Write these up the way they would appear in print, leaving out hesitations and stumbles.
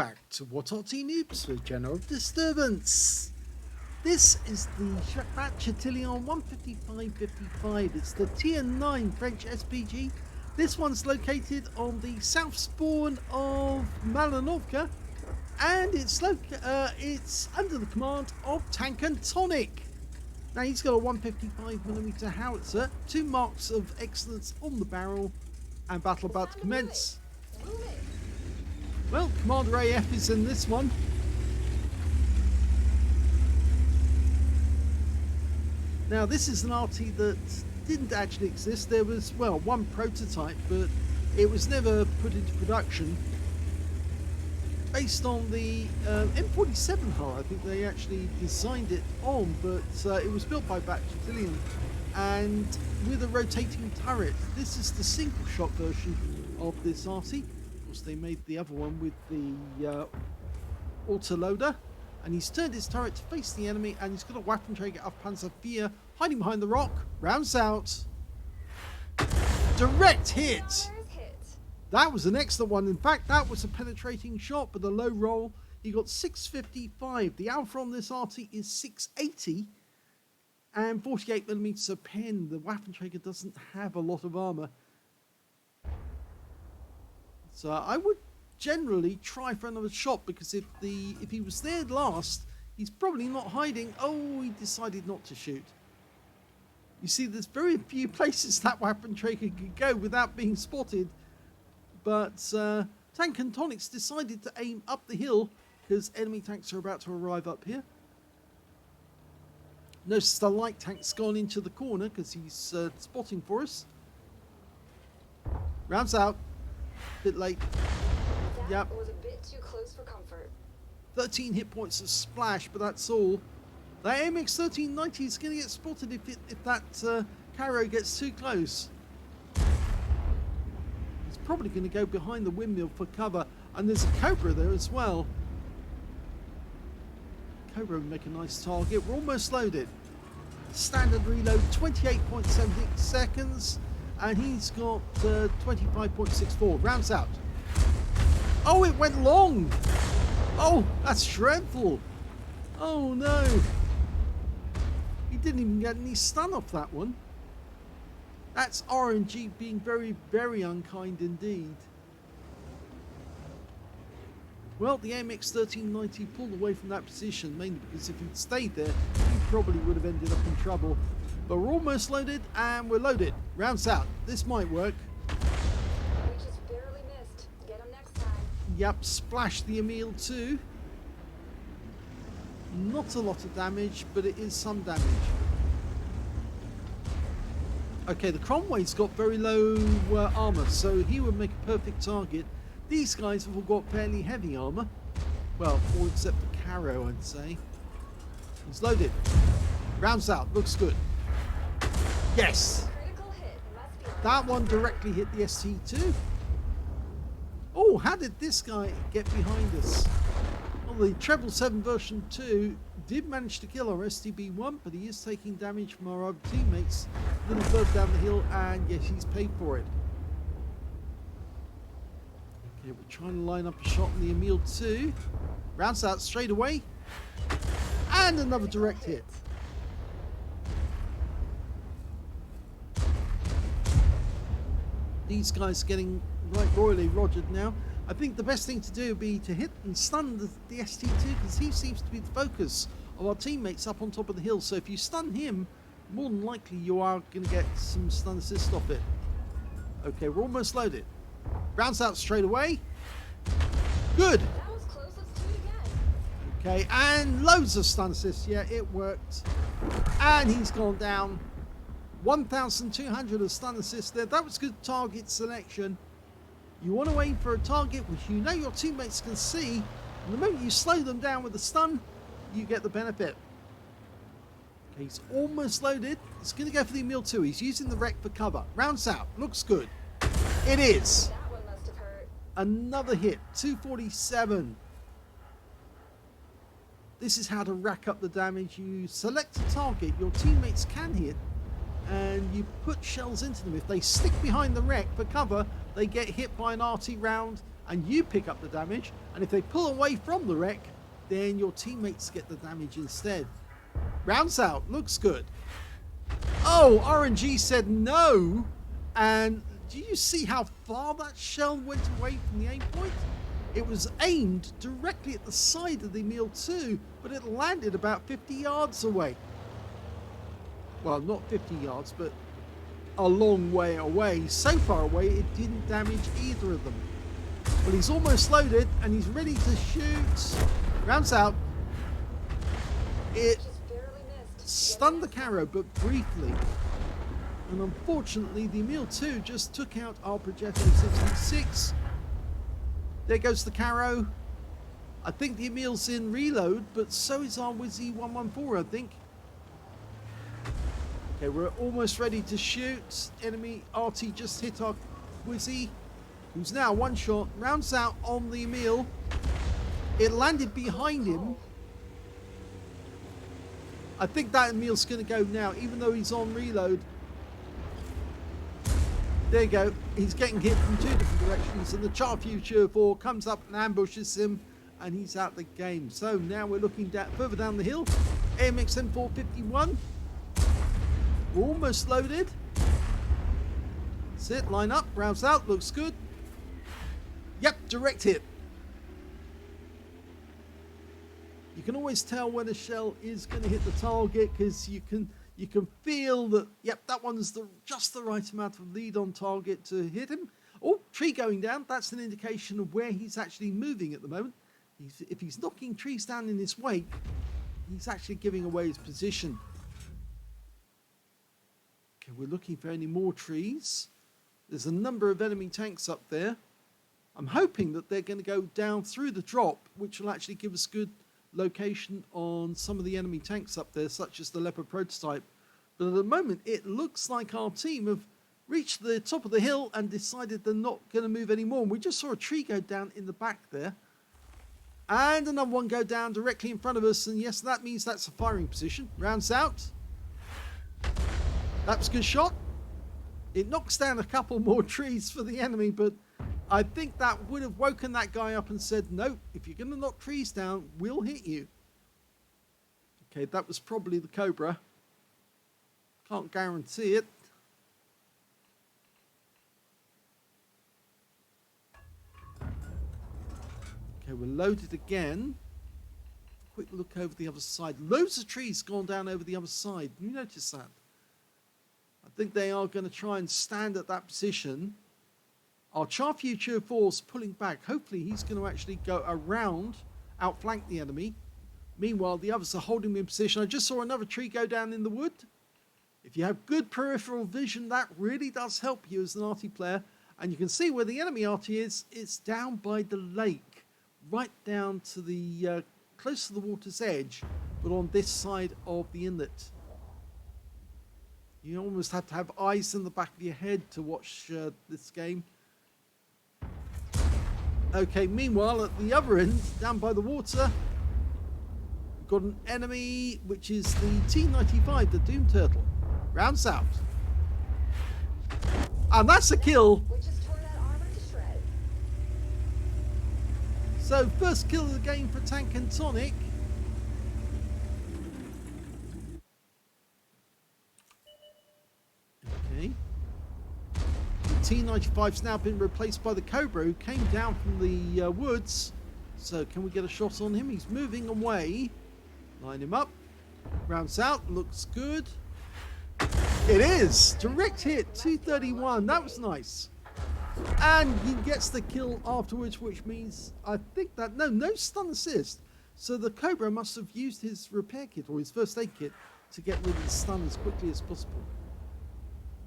back to what Arty Noobs for General Disturbance. This is the Bat Châtillon 155-55. It's the Tier 9 French SPG. This one's located on the south spawn of Malinovka, and it's under the command of TanqAndTonic. Now he's got a 155mm howitzer, 2 marks of excellence on the barrel, and battle about to commence. Well, Commander AF is in this one. Now this is an Arty that didn't actually exist. There was, well, one prototype, but it was never put into production. Based on the M47 hull, I think they actually designed it on, but it was built by Bat Châtillon and with a rotating turret. This is the single shot version of this Arty. Of course, they made the other one with the autoloader, and he's turned his turret to face the enemy, and he's got a Waffenträger auf Panzer IV hiding behind the rock. Rounds out. Direct hit. That was an excellent one. In fact, that was a penetrating shot with a low roll. He got 655. The alpha on this Arty is 680 and 48mm a pen. The Waffenträger doesn't have a lot of armor, so I would generally try for another shot, because if he was there last, he's probably not hiding. Oh, he decided not to shoot. You see, there's very few places that Waffenträger could go without being spotted. But TanqAndTonic's decided to aim up the hill because enemy tanks are about to arrive up here. Notice the light tank's gone into the corner because he's spotting for us. Rounds out. Bit late. Yep. Was a bit too close for comfort. 13 hit points of splash, but that's all. That AMX 1390 is going to get spotted if that Caro gets too close. Probably going to go behind the windmill for cover, and there's a Cobra there as well. Cobra will make a nice target. We're almost loaded. Standard reload 28.76 seconds, and he's got 25.64. Rounds out. Oh, it went long. Oh, that's dreadful. Oh no, he didn't even get any stun off that one. That's RNG being very, very unkind indeed. Well, the AMX 1390 pulled away from that position, mainly because if he'd stayed there, he probably would have ended up in trouble. But we're almost loaded, and we're loaded. Rounds out. This might work. We just barely missed. Get him next time. Yep, splash the Emil too. Not a lot of damage, but it is some damage. Okay, the Cromway's got very low armor, so he would make a perfect target. These guys have all got fairly heavy armor. Well, all except the Caro, I'd say. He's loaded. Rounds out. Looks good. Yes! Critical hit. Must be That one directly hit the ST2. Oh, how did this guy get behind us? Well, the Treble 7 version 2 did manage to kill our STB1, but he is taking damage from our other teammates a little further down the hill, and yes, he's paid for it. Okay, we're trying to line up a shot on the Emil 2. Rounds out straight away, and another direct hit. These guys are getting right royally rogered now. I think the best thing to do would be to hit and stun the ST2, because he seems to be the focus of our teammates up on top of the hill. So if you stun him, more than likely you are going to get some stun assist off it. Okay, we're almost loaded. Rounds out straight away. Good. That was close. Let's do it again. Okay, and loads of stun assists. Yeah, it worked. And he's gone down. 1,200 of stun assists there. That was good target selection. You want to aim for a target which you know your teammates can see, and the moment you slow them down with a stun, you get the benefit. Okay, he's almost loaded. He's going to go for the Emil 2. He's using the wreck for cover. Rounds out. Looks good. It is. That one must have hurt. Another hit. 247. This is how to rack up the damage. You select a target your teammates can hit, and you put shells into them. If they stick behind the wreck for cover, they get hit by an Arty round, and you pick up the damage. And if they pull away from the wreck, then your teammates get the damage instead. Rounds out, looks good. Oh, RNG said no. And do you see how far that shell went away from the aim point? It was aimed directly at the side of the Emil 2, but it landed about 50 yards away. Well, not 50 yards, but a long way away. So far away, it didn't damage either of them. Well, he's almost loaded, and he's ready to shoot. Rounds out. It stunned the Caro, but briefly. And unfortunately, the Emil 2 just took out our Progetto 66. There goes the Caro. I think the Emil's in reload, but so is our Wizzy 114, I think. Okay, we're almost ready to shoot. Enemy Arty just hit our Wizzy, who's now one shot. Rounds out on the Emil. It landed behind him. I think that Emil's going to go now, even though he's on reload. There you go. He's getting hit from 2 different directions, and the Char Future 4 comes up and ambushes him, and he's out the game. So now we're looking further down the hill. AMX M451. We're almost loaded. That's it. Line up. Rounds out. Looks good. Yep. Direct hit. You can always tell when a shell is going to hit the target because you can feel that, yep, that one's just the right amount of lead on target to hit him. Oh, tree going down. That's an indication of where he's actually moving at the moment. If he's knocking trees down in his wake, he's actually giving away his position. Okay, we're looking for any more trees. There's a number of enemy tanks up there. I'm hoping that they're going to go down through the drop, which will actually give us good location on some of the enemy tanks up there, such as the Leopard prototype. But at the moment, it looks like our team have reached the top of the hill and decided they're not going to move anymore. And we just saw a tree go down in the back there. And another one go down directly in front of us. And yes, that means that's a firing position. Rounds out. That's a good shot. It knocks down a couple more trees for the enemy, but I think that would have woken that guy up and said, no, if you're going to knock trees down, we'll hit you. Okay, that was probably the Cobra. Can't guarantee it. Okay, we're loaded again. Quick look over the other side. Loads of trees gone down over the other side. You notice that? I think they are going to try and stand at that position. Our Char Future 4's pulling back. Hopefully he's going to actually go around, outflank the enemy. Meanwhile, the others are holding him in position. I just saw another tree go down in the wood. If you have good peripheral vision, that really does help you as an Arty player. And you can see where the enemy Arty is. It's down by the lake, right down to the close to the water's edge, but on this side of the inlet. You almost have to have eyes in the back of your head to watch this game. Okay, meanwhile, at the other end, down by the water, we've got an enemy, which is the T-95, the Doom Turtle. Rounds out. And that's a kill. We just tore that armor to shreds. So, first kill of the game for TanqAndTonic. Okay. T-95's now been replaced by the Cobra, who came down from the woods. So can we get a shot on him? He's moving away. Line him up. Rounds out. Looks good. It is! Direct hit. 231. That was nice. And he gets the kill afterwards, which means, I think that... No stun assist. So the Cobra must have used his repair kit, or his first aid kit, to get rid of the stun as quickly as possible.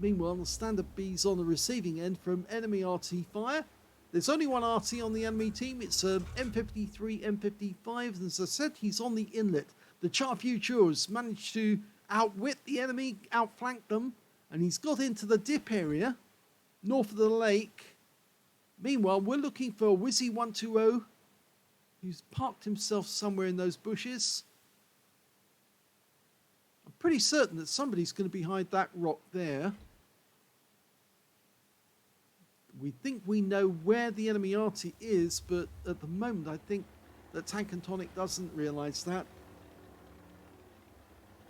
Meanwhile, the standard B's on the receiving end from enemy RT fire. There's only one RT on the enemy team. It's M53, M55. And as I said, he's on the inlet. The Char Futures managed to outwit the enemy, outflank them. And he's got into the dip area, north of the lake. Meanwhile, we're looking for Wizzy 120, who's parked himself somewhere in those bushes. I'm pretty certain that somebody's going to be behind that rock there. We think we know where the enemy Arty is, but at the moment I think that TanqAndTonic doesn't realise that.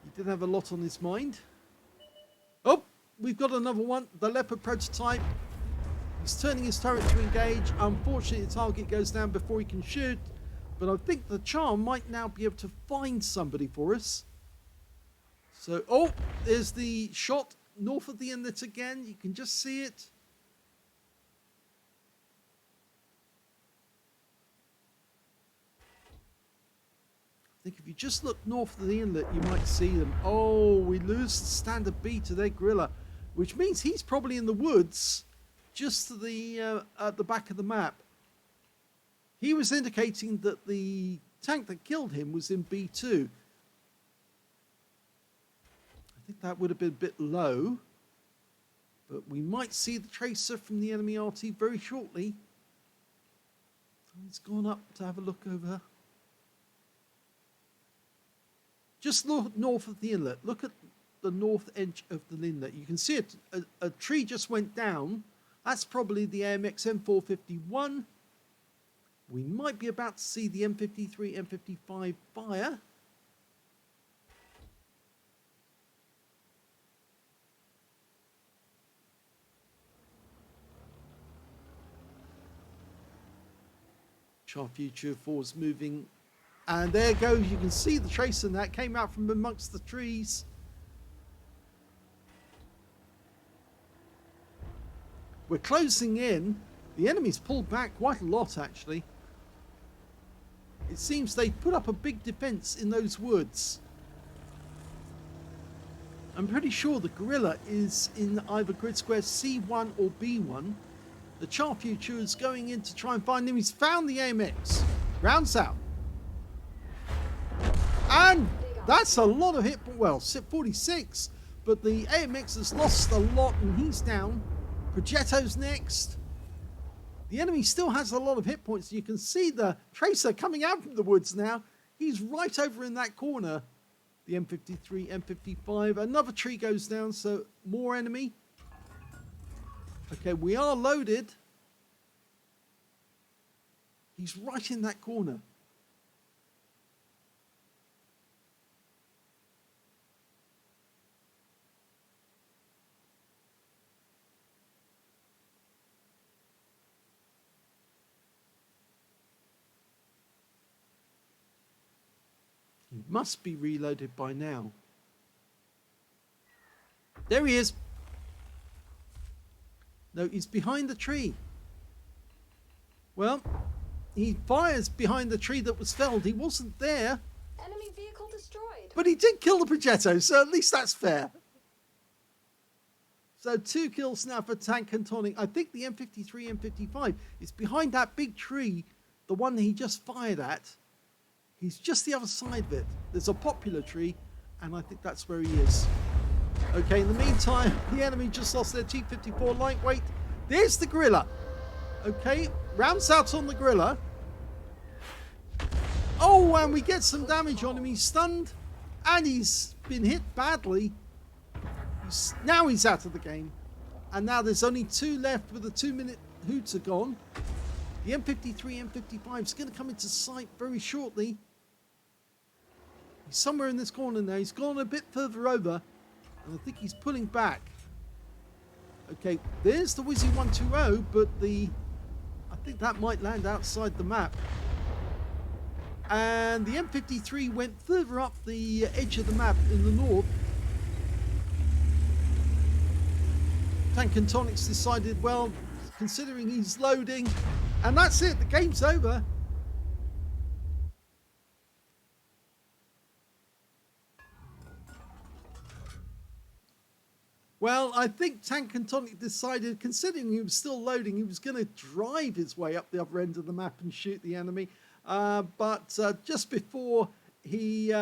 He did have a lot on his mind. Oh, we've got another one. The Leopard prototype. He's turning his turret to engage. Unfortunately, the target goes down before he can shoot. But I think the Charm might now be able to find somebody for us. So, oh, there's the shot north of the inlet again. You can just see it. I think if you just look north of the inlet, you might see them. Oh, we lose the standard B to their gorilla, which means he's probably in the woods just to the at the back of the map. He was indicating that the tank that killed him was in B2. I think that would have been a bit low, but we might see the tracer from the enemy RT very shortly. He's gone up to have a look over. Just north of the inlet. Look at the north edge of the inlet. You can see it. A tree just went down. That's probably the AMX M451. We might be about to see the M53, M55 fire. Char Future 4 is moving. And there goes. You can see the tracer and that came out from amongst the trees. We're closing in. The enemy's pulled back quite a lot, actually. It seems they put up a big defense in those woods. I'm pretty sure the gorilla is in either grid square C1 or B1. The Char Future is going in to try and find him. He's found the AMX. Rounds out. And that's a lot of hit. Well, 46. But the AMX has lost a lot and he's down. Progetto's next. The enemy still has a lot of hit points. You can see the tracer coming out from the woods now. He's right over in that corner. The M53, M55. Another tree goes down, so more enemy. Okay, we are loaded. He's right in that corner. He must be reloaded by now. There he is. No, he's behind the tree. Well, he fires behind the tree that was felled. He wasn't there. Enemy vehicle destroyed. But he did kill the Progetto, so at least that's fair. So 2 kills now for TanqAndTonic. I think the M53, M55 is behind that big tree, the one he just fired at. He's just the other side of it. There's a popular tree, and I think that's where he is. Okay, in the meantime, the enemy just lost their T-54 lightweight. There's the gorilla. Okay, rounds out on the gorilla. Oh, and we get some damage on him. He's stunned, and he's been hit badly. Now he's out of the game. And now there's only 2 left with a 2-minute hooter gone. The M53, M55 is going to come into sight very shortly. He's somewhere in this corner now. He's gone a bit further over. And I think he's pulling back. Okay, there's the Wizzy 120, but I think that might land outside the map. And the M53 went further up the edge of the map in the north. TanqAndTonic's decided, well, considering he's loading, and that's it, the game's over. Well, I think TanqAndTonic decided, considering he was still loading, he was going to drive his way up the other end of the map and shoot the enemy. But just before he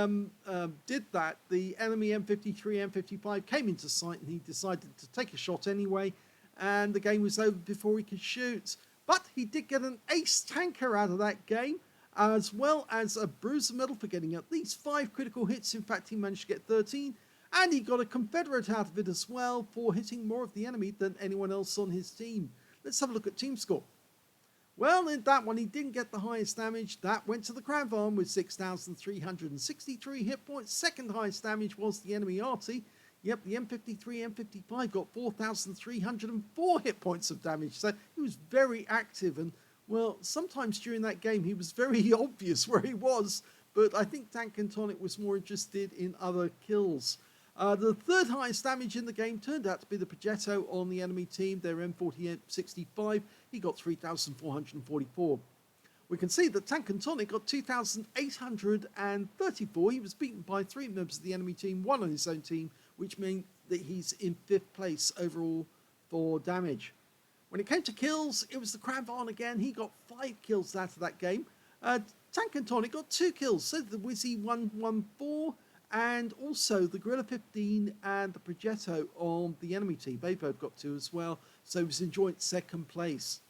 did that, the enemy M53, M55 came into sight and he decided to take a shot anyway. And the game was over before he could shoot. But he did get an ace tanker out of that game, as well as a bruiser medal for getting at least 5 critical hits. In fact, he managed to get 13. And he got a Confederate out of it as well for hitting more of the enemy than anyone else on his team. Let's have a look at team score. Well, in that one, he didn't get the highest damage. That went to the Cranvarn with 6,363 hit points. Second highest damage was the enemy Arty. Yep, the M53, M55 got 4,304 hit points of damage. So he was very active. And, well, sometimes during that game, he was very obvious where he was. But I think TanqAndTonic was more interested in other kills. The third highest damage in the game turned out to be the Progetto on the enemy team, their M4865. He got 3,444. We can see that TanqAndTonic got 2,834. He was beaten by 3 members of the enemy team, 1 on his own team, which means that he's in 5th place overall for damage. When it came to kills, it was the Cranvarn again. He got 5 kills out of that game. TanqAndTonic got 2 kills, so the Wizzy 114 and also the Gorilla 15 and the Progetto on the enemy team. They both got 2 as well, so he was in joint 2nd place.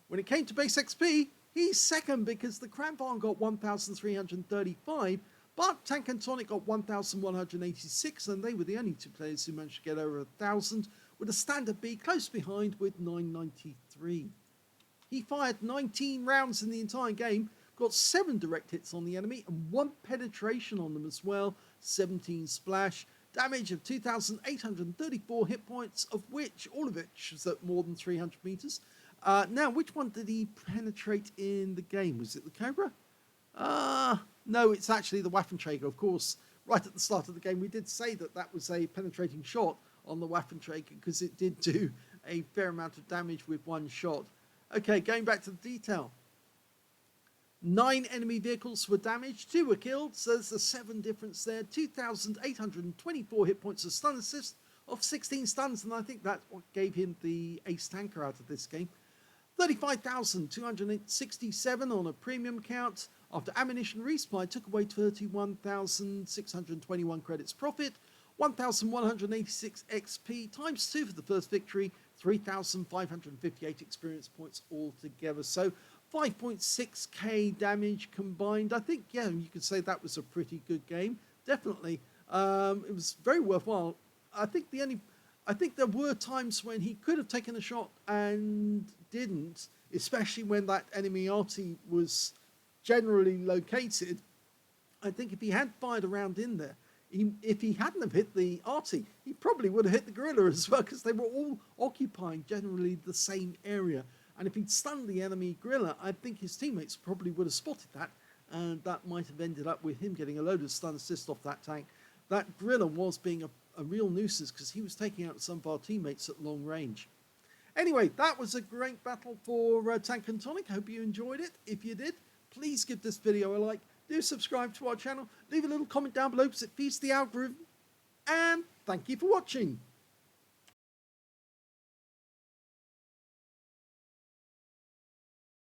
When it came to base XP, he's 2nd because the Cranvarn got 1,335, but TanqAndTonic got 1,186, and they were the only 2 players who managed to get over 1,000, with a standard B close behind with 993. He fired 19 rounds in the entire game, got 7 direct hits on the enemy and 1 penetration on them as well, 17 splash, damage of 2,834 hit points, of which, all of which was at more than 300 meters. Now, which one did he penetrate in the game? Was it the Cobra? No, it's actually the Waffenträger, of course. Right at the start of the game, we did say that that was a penetrating shot on the Waffenträger because it did do a fair amount of damage with 1 shot. Okay, going back to the detail. 9 enemy vehicles were damaged, 2 were killed, so there's a 7 difference there. 2,824 hit points of stun assist of 16 stuns, and I think that's what gave him the ace tanker out of this game. 35,267 on a premium count. After ammunition resupply, took away 31,621 credits profit. 1,186 XP times 2 for the first victory. 3,558 experience points altogether. So 5.6k damage combined. I think, yeah, you could say that was a pretty good game. Definitely. It was very worthwhile. I think there were times when he could have taken a shot and didn't, especially when that enemy Arty was generally located. I think if he had fired around in there, if he hadn't have hit the Arty, he probably would have hit the Gorilla as well, because they were all occupying generally the same area. And if he'd stunned the enemy Gorilla, I think his teammates probably would have spotted that, and that might have ended up with him getting a load of stun assist off that tank. That Gorilla was being a real nuisance because he was taking out some of our teammates at long range. Anyway, that was a great battle for TanqAndTonic. Hope you enjoyed it. If you did, please give this video a like. Do subscribe to our channel. Leave a little comment down below because it feeds the algorithm. And thank you for watching.